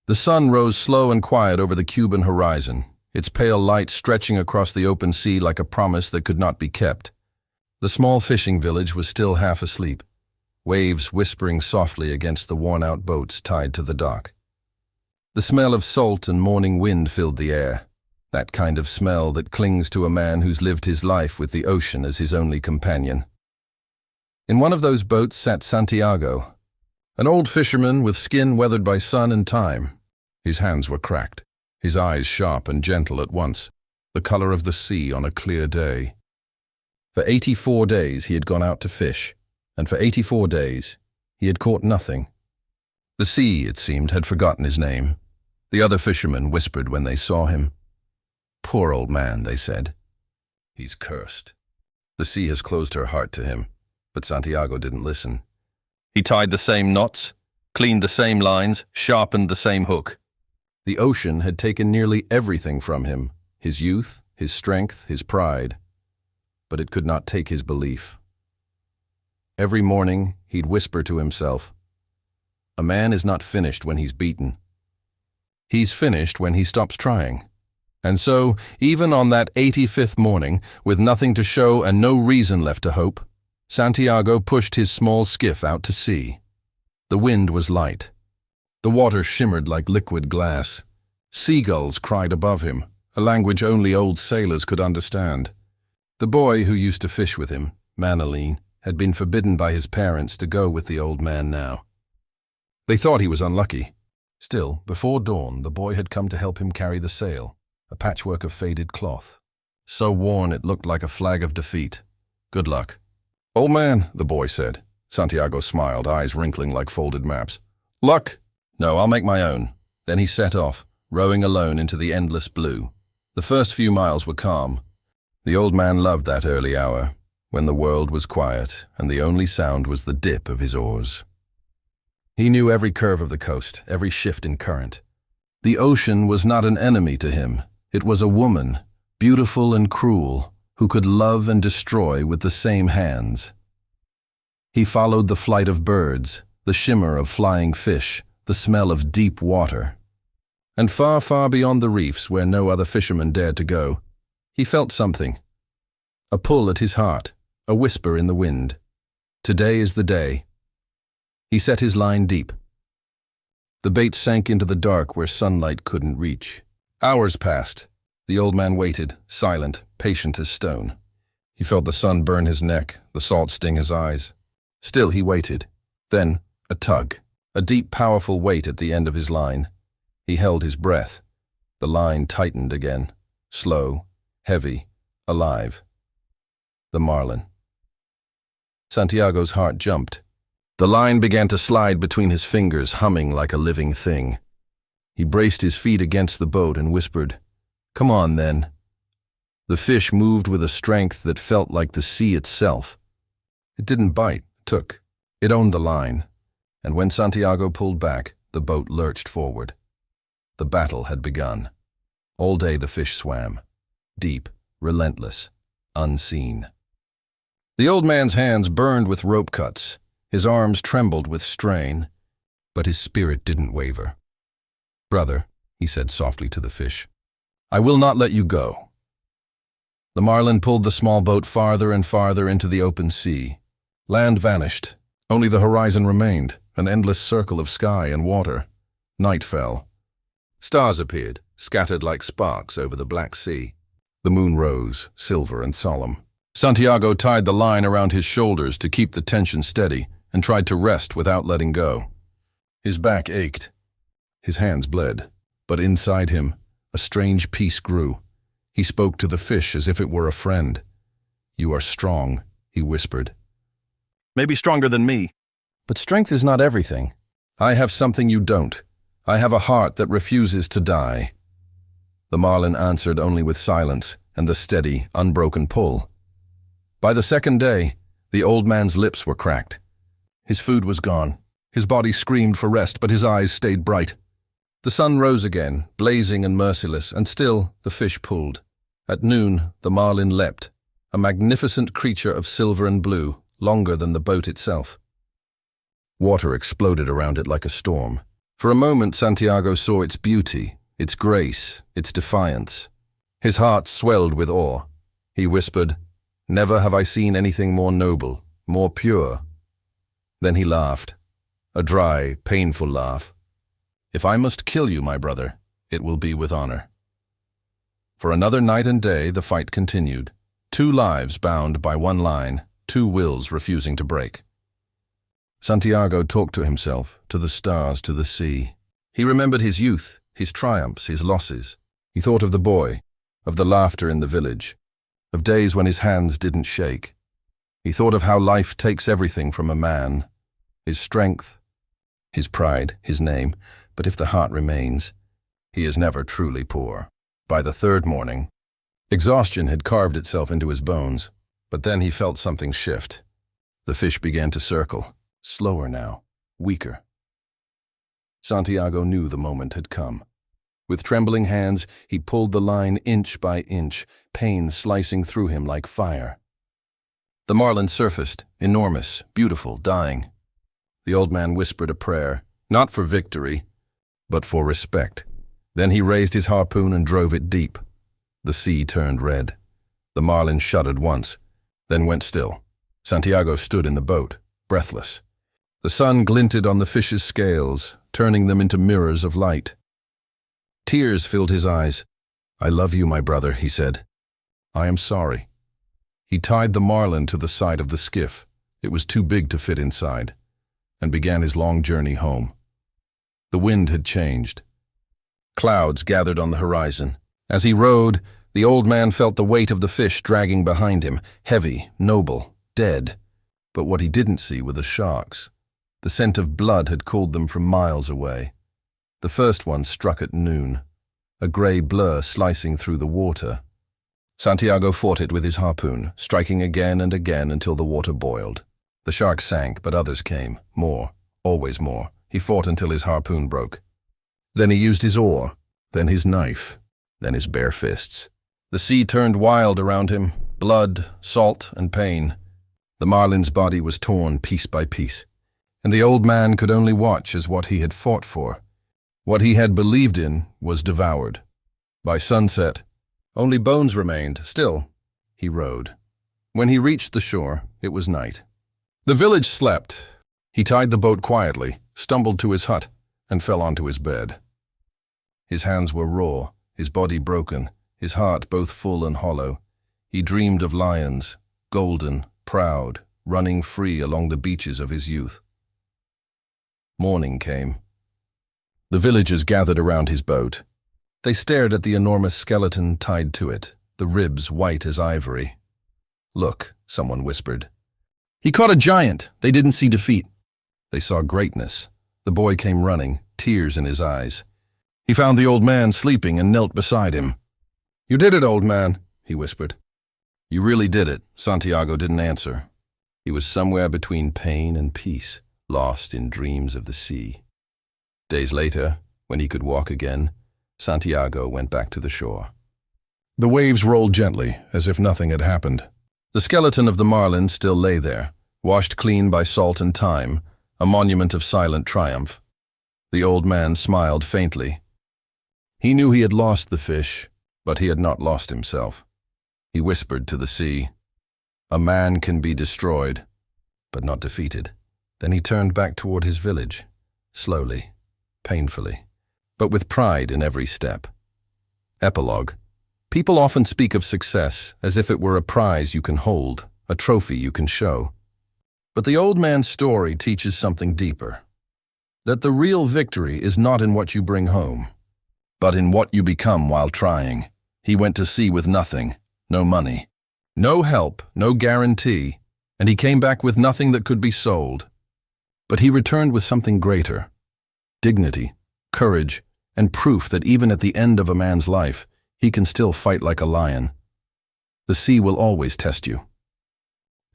The sun rose slow and quiet over the Cuban horizon, its pale light stretching across the open sea like a promise that could not be kept. The small fishing village was still half asleep, waves whispering softly against the worn-out boats tied to the dock. The smell of salt and morning wind filled the air, that kind of smell that clings to a man who's lived his life with the ocean as his only companion. In one of those boats sat Santiago, an old fisherman with skin weathered by sun and time. His hands were cracked, his eyes sharp and gentle at once, the color of the sea on a clear day. For 84 days he had gone out to fish, and for 84 days he had caught nothing. The sea, it seemed, had forgotten his name. The other fishermen whispered when they saw him. "Poor old man," they said. "He's cursed." The sea has closed her heart to him, but Santiago didn't listen. He tied the same knots, cleaned the same lines, sharpened the same hook. The ocean had taken nearly everything from him, his youth, his strength, his pride. But it could not take his belief. Every morning, he'd whisper to himself, "A man is not finished when he's beaten. He's finished when he stops trying." And so, even on that 85th morning, with nothing to show and no reason left to hope, Santiago pushed his small skiff out to sea. The wind was light. The water shimmered like liquid glass. Seagulls cried above him, a language only old sailors could understand. The boy who used to fish with him, Marlin, had been forbidden by his parents to go with the old man now. They thought he was unlucky. Still, before dawn, the boy had come to help him carry the sail, a patchwork of faded cloth, so worn it looked like a flag of defeat. "Good luck." "Old man," the boy said. Santiago smiled, eyes wrinkling like folded maps. "Luck? No, I'll make my own." Then he set off, rowing alone into the endless blue. The first few miles were calm. The old man loved that early hour, when the world was quiet and the only sound was the dip of his oars. He knew every curve of the coast, every shift in current. The ocean was not an enemy to him. It was a woman, beautiful and cruel, who could love and destroy with the same hands. He followed the flight of birds, the shimmer of flying fish, the smell of deep water. And far, far beyond the reefs where no other fisherman dared to go, he felt something. A pull at his heart, a whisper in the wind. Today is the day. He set his line deep. The bait sank into the dark where sunlight couldn't reach. Hours passed. The old man waited, silent, patient as stone. He felt the sun burn his neck, the salt sting his eyes. Still he waited. Then, a tug, a deep, powerful weight at the end of his line. He held his breath. The line tightened again, slow, heavy, alive. The marlin. Santiago's heart jumped. The line began to slide between his fingers, humming like a living thing. He braced his feet against the boat and whispered, "Come on, then." The fish moved with a strength that felt like the sea itself. It didn't bite, it took. It owned the line. And when Santiago pulled back, the boat lurched forward. The battle had begun. All day the fish swam. Deep, relentless, unseen. The old man's hands burned with rope cuts. His arms trembled with strain, but his spirit didn't waver. "Brother," he said softly to the fish, "I will not let you go." The marlin pulled the small boat farther and farther into the open sea. Land vanished. Only the horizon remained, an endless circle of sky and water. Night fell. Stars appeared, scattered like sparks over the black sea. The moon rose, silver and solemn. Santiago tied the line around his shoulders to keep the tension steady and tried to rest without letting go. His back ached. His hands bled, but inside him, a strange peace grew. He spoke to the fish as if it were a friend. "You are strong," he whispered. "Maybe stronger than me. But strength is not everything. I have something you don't. I have a heart that refuses to die." The marlin answered only with silence and the steady, unbroken pull. By the second day, the old man's lips were cracked. His food was gone. His body screamed for rest, but his eyes stayed bright. The sun rose again, blazing and merciless, and still the fish pulled. At noon, the marlin leapt, a magnificent creature of silver and blue, longer than the boat itself. Water exploded around it like a storm. For a moment, Santiago saw its beauty, its grace, its defiance. His heart swelled with awe. He whispered, "Never have I seen anything more noble, more pure." Then he laughed, a dry, painful laugh. "If I must kill you, my brother, it will be with honor." For another night and day, the fight continued. 2 lives bound by one line, 2 wills refusing to break. Santiago talked to himself, to the stars, to the sea. He remembered his youth, his triumphs, his losses. He thought of the boy, of the laughter in the village, of days when his hands didn't shake. He thought of how life takes everything from a man, his strength, his pride, his name, but if the heart remains, he is never truly poor. By the 3rd morning, exhaustion had carved itself into his bones, but then he felt something shift. The fish began to circle, slower now, weaker. Santiago knew the moment had come. With trembling hands, he pulled the line inch by inch, pain slicing through him like fire. The marlin surfaced, enormous, beautiful, dying. The old man whispered a prayer, not for victory, but for respect. Then he raised his harpoon and drove it deep. The sea turned red. The marlin shuddered once, then went still. Santiago stood in the boat, breathless. The sun glinted on the fish's scales, turning them into mirrors of light. Tears filled his eyes. "I love you, my brother," he said. "I am sorry." He tied the marlin to the side of the skiff. It was too big to fit inside, and began his long journey home. The wind had changed. Clouds gathered on the horizon. As he rowed, the old man felt the weight of the fish dragging behind him, heavy, noble, dead. But what he didn't see were the sharks. The scent of blood had called them from miles away. The first one struck at noon, a grey blur slicing through the water. Santiago fought it with his harpoon, striking again and again until the water boiled. The shark sank, but others came. More, always more. He fought until his harpoon broke. Then he used his oar, then his knife, then his bare fists. The sea turned wild around him, blood, salt, and pain. The marlin's body was torn piece by piece, and the old man could only watch as what he had fought for, what he had believed in, was devoured. By sunset, only bones remained. Still, he rowed. When he reached the shore, it was night. The village slept. He tied the boat quietly, stumbled to his hut, and fell onto his bed. His hands were raw, his body broken, his heart both full and hollow. He dreamed of lions, golden, proud, running free along the beaches of his youth. Morning came. The villagers gathered around his boat. They stared at the enormous skeleton tied to it, the ribs white as ivory. "Look," someone whispered. "He caught a giant. They didn't see defeat." They saw greatness. The boy came running, tears in his eyes. He found the old man sleeping and knelt beside him. "You did it, old man," he whispered. "You really did it." Santiago didn't answer. He was somewhere between pain and peace, lost in dreams of the sea. Days later, when he could walk again, Santiago went back to the shore. The waves rolled gently, as if nothing had happened. The skeleton of the marlin still lay there, washed clean by salt and time, a monument of silent triumph. The old man smiled faintly. He knew he had lost the fish, but he had not lost himself. He whispered to the sea, "A man can be destroyed, but not defeated." Then he turned back toward his village, slowly, painfully, but with pride in every step. Epilogue. People often speak of success as if it were a prize you can hold, a trophy you can show. But the old man's story teaches something deeper, that the real victory is not in what you bring home, but in what you become while trying. He went to sea with nothing, no money, no help, no guarantee, and he came back with nothing that could be sold. But he returned with something greater: dignity, courage, and proof that even at the end of a man's life, he can still fight like a lion. The sea will always test you.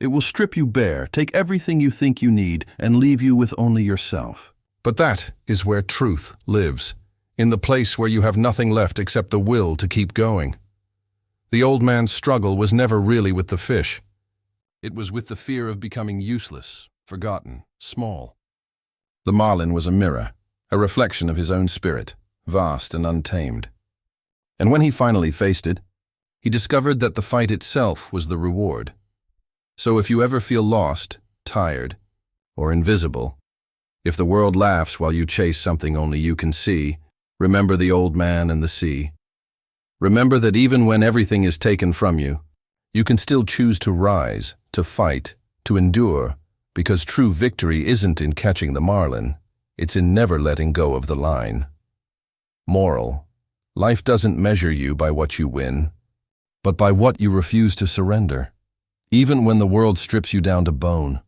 It will strip you bare, take everything you think you need, and leave you with only yourself. But that is where truth lives, in the place where you have nothing left except the will to keep going. The old man's struggle was never really with the fish. It was with the fear of becoming useless, forgotten, small. The marlin was a mirror. a reflection of his own spirit, vast and untamed. And when he finally faced it, he discovered that the fight itself was the reward. So if you ever feel lost, tired, or invisible, if the world laughs while you chase something only you can see, remember the old man and the sea. Remember that even when everything is taken from you, you can still choose to rise, to fight, to endure, because true victory isn't in catching the marlin, it's in never letting go of the line. Moral: life doesn't measure you by what you win, but by what you refuse to surrender. Even when the world strips you down to bone,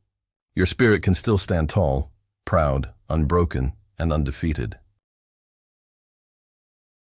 your spirit can still stand tall, proud, unbroken, and undefeated.